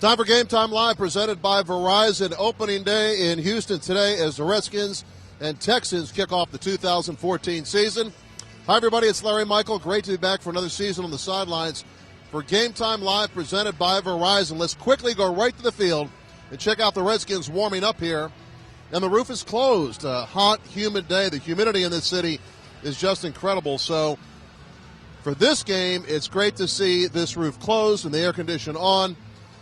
It's time for Game Time Live, presented by Verizon. Opening day in Houston today as the Redskins and Texans kick off the 2014 season. Hi, everybody. It's Larry Michael. Great to be back for another season on the sidelines for Game Time Live, presented by Verizon. Let's quickly go right to the field and check out the Redskins warming up here. And the roof is closed. A hot, humid day. The humidity in this city is just incredible. So for this game, it's great to see this roof closed and the air condition on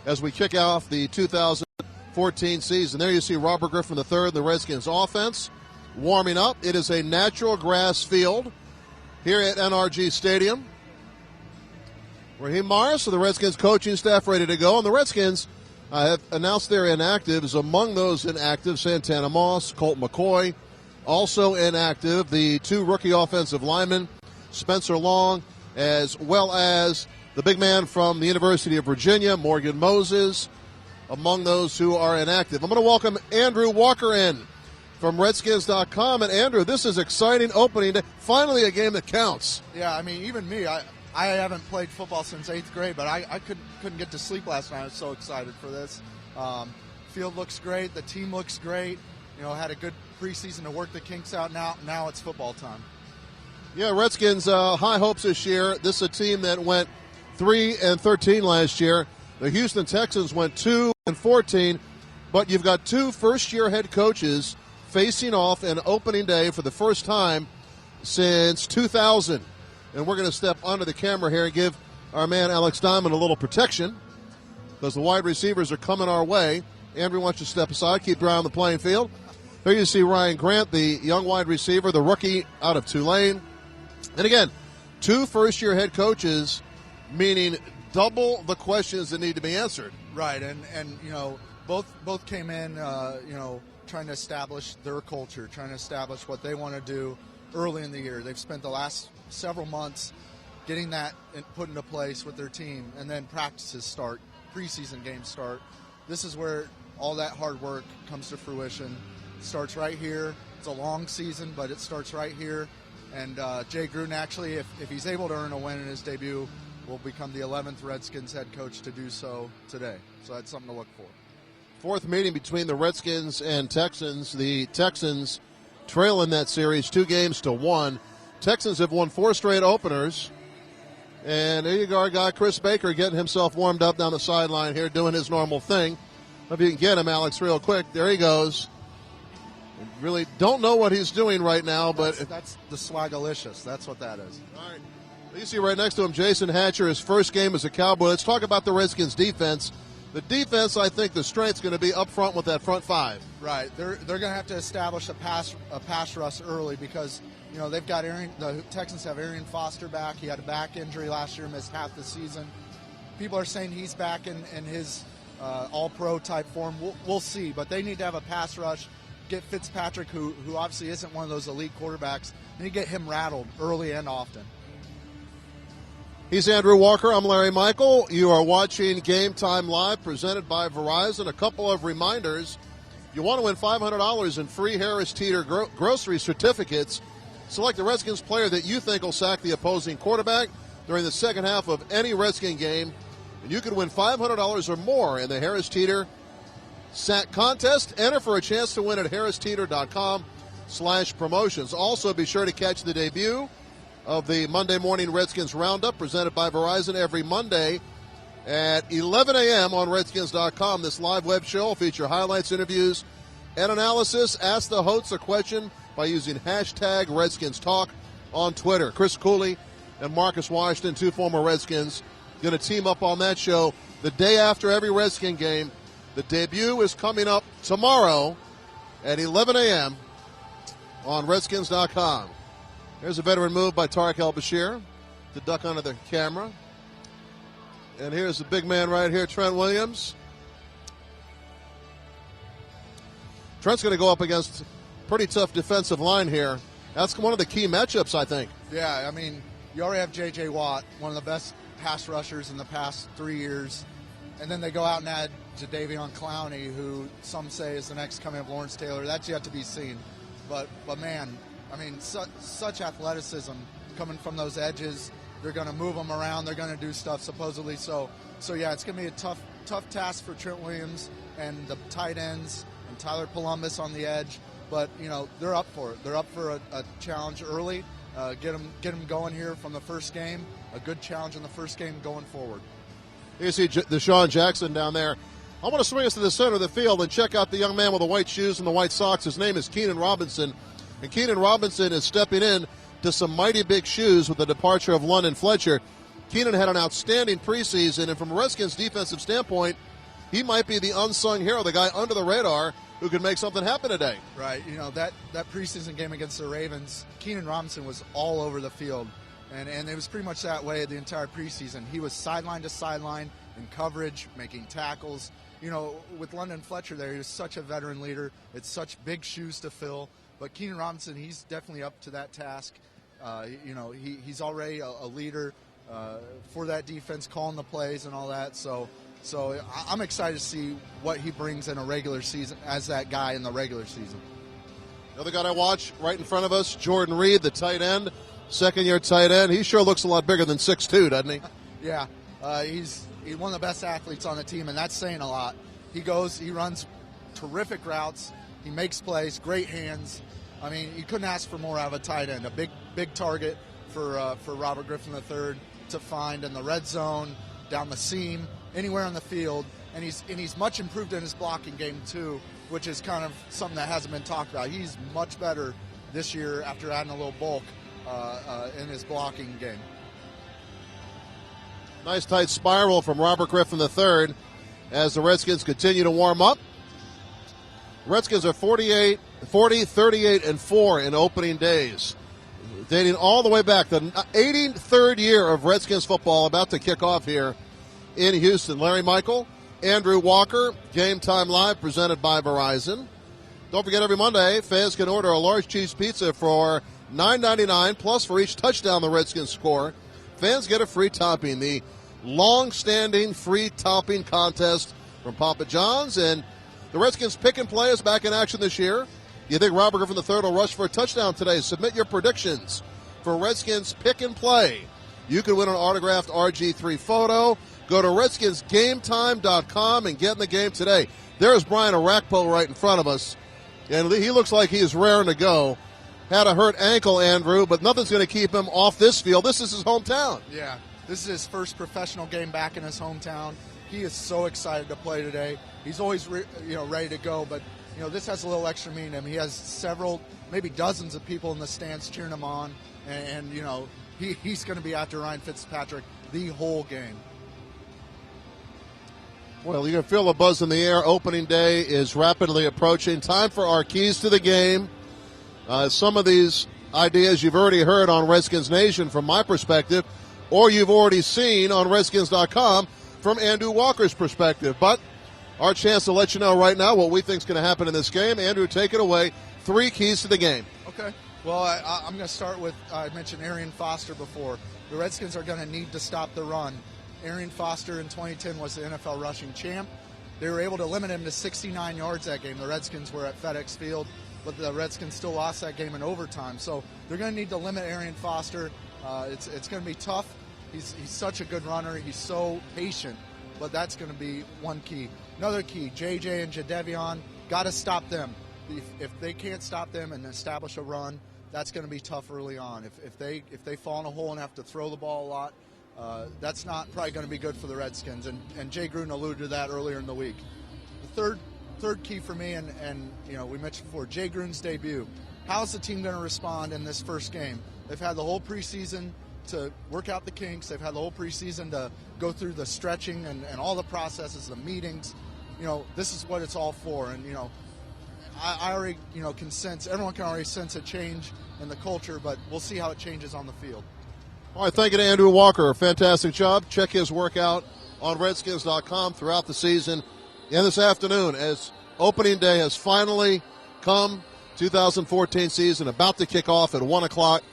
as we kick off the 2014 season. There you see Robert Griffin III, the Redskins offense, warming up. It is a natural grass field here at NRG Stadium. Raheem Morris of the Redskins coaching staff ready to go. And the Redskins have announced their inactives. Among those inactive, Santana Moss, Colt McCoy. Also inactive, the two rookie offensive linemen, Spencer Long, as well as the big man from the University of Virginia, Morgan Moses, among those who are inactive. I'm going to welcome Andrew Walker in from Redskins.com. And, Andrew, this is exciting opening day. Finally a game that counts. Yeah, I mean, even me, I haven't played football since 8th grade, but I couldn't get to sleep last night. I was so excited for this. Field looks great. The team looks great. You know, had a good preseason to work the kinks out. Now it's football time. Yeah, Redskins, high hopes this year. This is a team that went 3-13 last year. The Houston Texans went 2-14, but you've got two first-year head coaches facing off in opening day for the first time since 2000. And we're going to step onto the camera here and give our man Alex Diamond a little protection because the wide receivers are coming our way. Andrew wants you to step aside, keep your eye on the playing field. There you see Ryan Grant, the young wide receiver, the rookie out of Tulane. And again, two first-year head coaches, meaning double the questions that need to be answered. Right, and you know, both came in, trying to establish their culture, trying to establish what they want to do early in the year. They've spent the last several months getting that put into place with their team, and then practices start, preseason games start. This is where all that hard work comes to fruition. It starts right here. It's a long season, but it starts right here. And Jay Gruden, actually, if he's able to earn a win in his debut, will become the 11th Redskins head coach to do so today. So that's something to look for. Fourth meeting between the Redskins and Texans. The Texans trail in that series 2-1. Texans have won 4 straight openers. And there you go, our guy Chris Baker getting himself warmed up down the sideline here, doing his normal thing. If you can get him, Alex, real quick. There he goes. Really don't know what he's doing right now, but that's the swagalicious. That's what that is. All right. You see right next to him, Jason Hatcher, his first game as a Cowboy. Let's talk about the Redskins' defense. The defense, I think, the strength's going to be up front with that front five. Right. They're going to have to establish a pass rush early because they've got the Texans have Arian Foster back. He had a back injury last year, missed half the season. People are saying he's back in his all-pro type form. We'll see, but they need to have a pass rush. Get Fitzpatrick, who obviously isn't one of those elite quarterbacks, and you get him rattled early and often. He's Andrew Walker. I'm Larry Michael. You are watching Game Time Live, presented by Verizon. A couple of reminders. You want to win $500 in free Harris Teeter grocery certificates. Select the Redskins player that you think will sack the opposing quarterback during the second half of any Redskin game, and you can win $500 or more in the Harris Teeter sack contest. Enter for a chance to win at harristeeter.com/promotions. Also, be sure to catch the debut of the Monday Morning Redskins Roundup, presented by Verizon, every Monday at 11 a.m. on Redskins.com. This live web show will feature highlights, interviews, and analysis. Ask the hosts a question by using hashtag Redskins Talk on Twitter. Chris Cooley and Marcus Washington, two former Redskins, going to team up on that show the day after every Redskin game. The debut is coming up tomorrow at 11 a.m. on Redskins.com. There's a veteran move by Tariq El-Bashir to duck under the camera. And here's the big man right here, Trent Williams. Trent's going to go up against a pretty tough defensive line here. That's one of the key matchups, I think. Yeah, I mean, you already have J.J. Watt, one of the best pass rushers in the past 3 years. And then they go out and add Jadeveon Clowney, who some say is the next coming of Lawrence Taylor. That's yet to be seen. But man, I mean, such athleticism coming from those edges. They're going to move them around. They're going to do stuff supposedly. So yeah, it's going to be a tough tough task for Trent Williams and the tight ends and Tyler Columbus on the edge. But, they're up for it. They're up for a challenge early. Get them going here from the first game. A good challenge in the first game going forward. You see Deshaun Jackson down there. I want to swing us to the center of the field and check out the young man with the white shoes and the white socks. His name is Keenan Robinson. And Keenan Robinson is stepping in to some mighty big shoes with the departure of London Fletcher. Keenan had an outstanding preseason, and from a Redskins defensive standpoint, he might be the unsung hero, the guy under the radar who could make something happen today. Right. That preseason game against the Ravens, Keenan Robinson was all over the field. And it was pretty much that way the entire preseason. He was sideline to sideline in coverage, making tackles. With London Fletcher there, he was such a veteran leader. It's such big shoes to fill. But Keenan Robinson, he's definitely up to that task. He's already a leader for that defense, calling the plays and all that. So I'm excited to see what he brings in a regular season as that guy in the regular season. The other guy I watch right in front of us, Jordan Reed, the tight end, second-year tight end. He sure looks a lot bigger than 6'2", doesn't he? Yeah, he's one of the best athletes on the team, and that's saying a lot. He runs terrific routes. He makes plays, great hands. I mean, you couldn't ask for more out of a tight end. A big target for Robert Griffin III to find in the red zone, down the seam, anywhere on the field. And he's much improved in his blocking game too, which is kind of something that hasn't been talked about. He's much better this year after adding a little bulk in his blocking game. Nice tight spiral from Robert Griffin III as the Redskins continue to warm up. Redskins are 40, 38, and 4 in opening days, dating all the way back. The 83rd year of Redskins football about to kick off here in Houston. Larry Michael, Andrew Walker, Game Time Live presented by Verizon. Don't forget, every Monday, fans can order a large cheese pizza for $9.99, plus for each touchdown the Redskins score, fans get a free topping. The long-standing free topping contest from Papa John's, and the Redskins pick and play is back in action this year. You think Robert Griffin III will rush for a touchdown today? Submit your predictions for Redskins pick and play. You can win an autographed RG3 photo. Go to RedskinsGametime.com and get in the game today. There's Brian Arakpo right in front of us, and he looks like he is raring to go. Had a hurt ankle, Andrew, but nothing's going to keep him off this field. This is his hometown. Yeah, this is his first professional game back in his hometown. He is so excited to play today. He's always ready to go, but this has a little extra meaning to him. He has several, maybe dozens of people in the stands cheering him on, and he's going to be after Ryan Fitzpatrick the whole game. Well, you can feel the buzz in the air. Opening day is rapidly approaching. Time for our keys to the game. Some of these ideas you've already heard on Redskins Nation from my perspective, or you've already seen on Redskins.com from Andrew Walker's perspective. But our chance to let you know right now what we think is going to happen in this game. Andrew, take it away. 3 keys to the game. Okay. Well, I'm going to start with, I mentioned Arian Foster before. The Redskins are going to need to stop the run. Arian Foster in 2010 was the NFL rushing champ. They were able to limit him to 69 yards that game. The Redskins were at FedEx Field, but the Redskins still lost that game in overtime. So they're going to need to limit Arian Foster. It's going to be tough. He's such a good runner. He's so patient, but that's going to be one key. Another key, JJ and Jadeveon, got to stop them. If they can't stop them and establish a run, that's going to be tough early on. If they fall in a hole and have to throw the ball a lot, that's not probably going to be good for the Redskins. And Jay Gruden alluded to that earlier in the week. The third key for me, and we mentioned before, Jay Gruden's debut. How's the team going to respond in this first game? They've had the whole preseason to work out the kinks. They've had the whole preseason to go through the stretching and all the processes, the meetings. This is what it's all for. And, I already, can sense, everyone can already sense a change in the culture, but we'll see how it changes on the field. All right, thank you to Andrew Walker. Fantastic job. Check his workout on Redskins.com throughout the season. And this afternoon, as opening day has finally come, 2014 season about to kick off at 1 o'clock.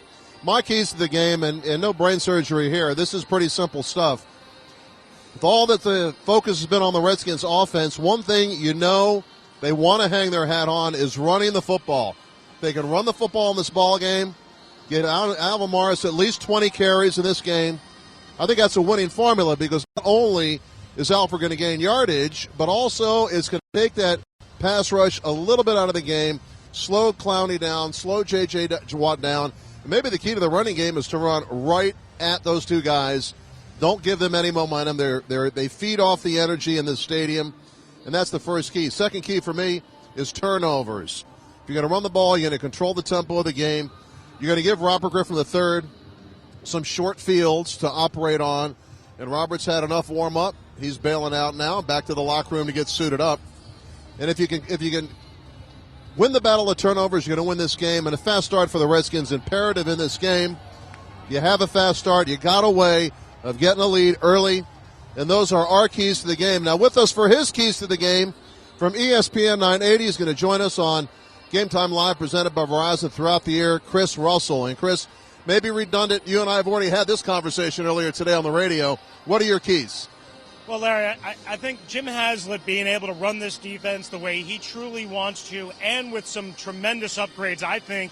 My keys to the game, and no brain surgery here, this is pretty simple stuff. With all that the focus has been on the Redskins offense, one thing they want to hang their hat on is running the football. If they can run the football in this ball game, get Alvin Morris at least 20 carries in this game, I think that's a winning formula, because not only is Alford going to gain yardage, but also it's going to take that pass rush a little bit out of the game, slow Clowney down, slow J.J. Watt down. And maybe the key to the running game is to run right at those two guys. Don't give them any momentum. They feed off the energy in the stadium, and that's the first key. Second key for me is turnovers. If you're going to run the ball, you're going to control the tempo of the game. You're going to give Robert Griffin III some short fields to operate on, and Robert's had enough warm-up. He's bailing out now, back to the locker room to get suited up. And if you can win the battle of turnovers, you're going to win this game. And a fast start for the Redskins imperative in this game. You have a fast start. You got a way of getting a lead early, and those are our keys to the game. Now, with us for his keys to the game from ESPN 980, he's going to join us on Gametime Live, presented by Verizon throughout the year, Chris Russell. And Chris, maybe redundant, you and I have already had this conversation earlier today on the radio. What are your keys? Well, Larry, I think Jim Haslett being able to run this defense the way he truly wants to, and with some tremendous upgrades, I think,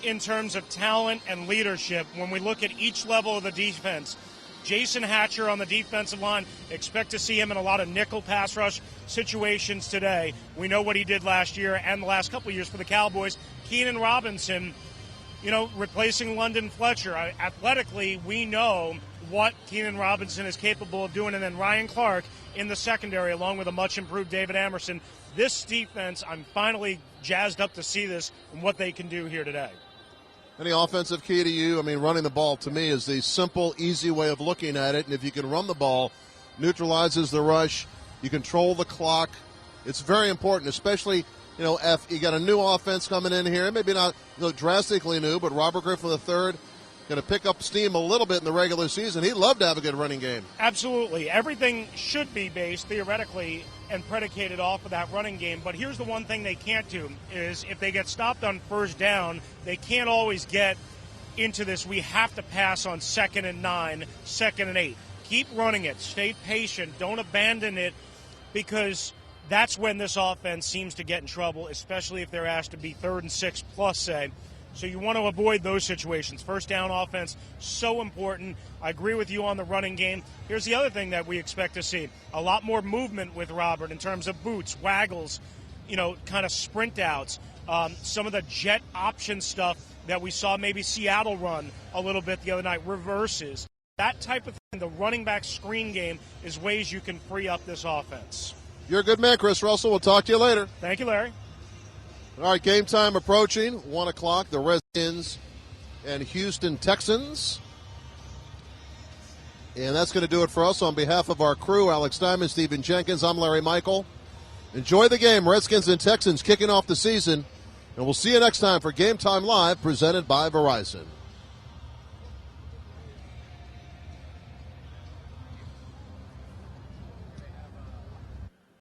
in terms of talent and leadership, when we look at each level of the defense. Jason Hatcher on the defensive line, expect to see him in a lot of nickel pass rush situations today. We know what he did last year and the last couple of years for the Cowboys. Keenan Robinson, replacing London Fletcher. Athletically, we know what Keenan Robinson is capable of doing. And then Ryan Clark in the secondary, along with a much-improved David Amerson. This defense, I'm finally jazzed up to see this and what they can do here today. Any offensive key to you? I mean, running the ball to me is the simple, easy way of looking at it. And if you can run the ball, neutralizes the rush, you control the clock. It's very important, especially, if you got a new offense coming in here, maybe not drastically new, but Robert Griffin III going to pick up steam a little bit in the regular season. He'd love to have a good running game. Absolutely. Everything should be based, theoretically, and predicated off of that running game. But here's the one thing they can't do is if they get stopped on first down, they can't always get into this. We have to pass on 2nd and 9, 2nd and 8. Keep running it. Stay patient. Don't abandon it, because that's when this offense seems to get in trouble, especially if they're asked to be 3rd and 6 plus, say. So you want to avoid those situations. First down offense, so important. I agree with you on the running game. Here's the other thing that we expect to see. A lot more movement with Robert in terms of boots, waggles, kind of sprint outs. Some of the jet option stuff that we saw maybe Seattle run a little bit the other night, reverses. That type of thing, the running back screen game, is ways you can free up this offense. You're a good man, Chris Russell. We'll talk to you later. Thank you, Larry. All right, game time approaching, 1 o'clock, the Redskins and Houston Texans. And that's going to do it for us. On behalf of our crew, Alex Diamond, Stephen Jenkins, I'm Larry Michael. Enjoy the game, Redskins and Texans kicking off the season. And we'll see you next time for Game Time Live, presented by Verizon.